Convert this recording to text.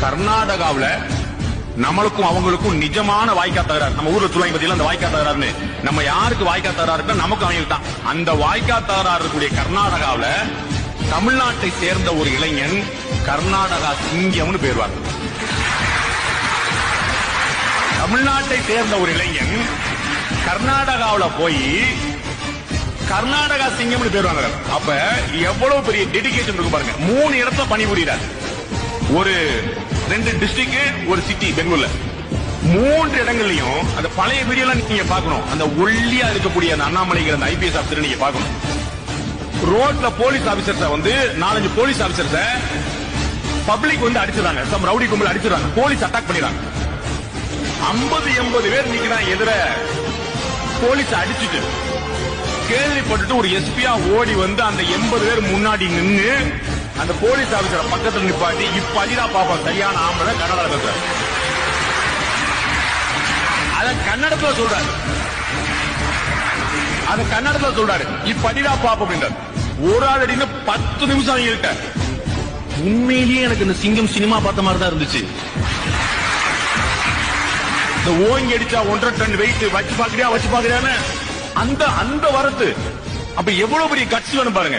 கர்நாடகாவுல நம்மளுக்கும் அவங்களுக்கும் நிஜமான வாய்க்கா தகராறு. நம்ம ஊர்ல சொல்லுவாங்க பத்தியில அந்த வாய்க்கா தகராறுன்னு. நம்ம யாருக்கு வாய்க்கா தகராறு இருக்கோ நமக்கு அவங்களுக்கு தான். அந்த வாய்க்கா தகராறு இருக்கக்கூடிய கர்நாடகாவுல தமிழ்நாட்டை சேர்ந்த ஒரு இளைஞன் கர்நாடகா சிங்கம்னு பேருவார். தமிழ்நாட்டை சேர்ந்த ஒரு இளைஞன் கர்நாடகாவுல போய் கர்நாடகா சிங்கம்னு பேருவாங்க. அப்ப எவ்வளவு பெரிய டெடிகேஷன் இருக்கு பாருங்க. 3 இடத்துல பணிபுரிகிறார். ஒரு 2 டிஸ்ட்ரிக்ட், ஒரு சிட்டி பெங்களூர்ல. 3 இடங்கள்லயும் அந்த பழைய வீடியோ நீங்க பார்க்கணும். அந்த ஒல்லியா இருக்கக்கூடிய அந்த அண்ணாமலைங்கிற அந்த ஐபிஎஸ் ஆபீசர் நீங்க பார்க்கணும். ரோட்ல police officers 4-5 police officers public அடிச்சிடறாங்க. சம் ரவுடி கும்பல் அடிச்சிடறாங்க. போலீஸ் அட்டாக் பண்ணிடுறாங்க. 50-80 பேர் நிக்கிறாங்க எதிர. போலீஸ் அடிச்சுட்டு கேள்விப்பட்டுட்டு ஒரு எஸ்பியா ஓடி அந்த 80 பேர் முன்னாடி நின்று அந்த போலீஸ் ஆபீசர் பக்கத்தில் நிப்பாட்டி, இப்ப அடிடா பாப்பா சரியான ஆம்பளை கன்னடா பேசுறாரு. அத கன்னடத்துல சொல்றாரு. இப்ப அடிடா பாப்பா அப்படின்றார். ஒரு ஆள் அடின்னு 10 நிமிஷம் அவங்க உண்மையிலேயே எனக்கு இந்த சிங்கம் சினிமா பார்த்த மாதிரி தான் இருந்துச்சு. இந்த ஓங்கி அடிச்சா 1.5 டன் வெயிட் வச்சு பாக்குறியான்னு அந்த வரத்து. அப்ப எவ்வளவு பெரிய கட்சி வேணும் பாருங்க.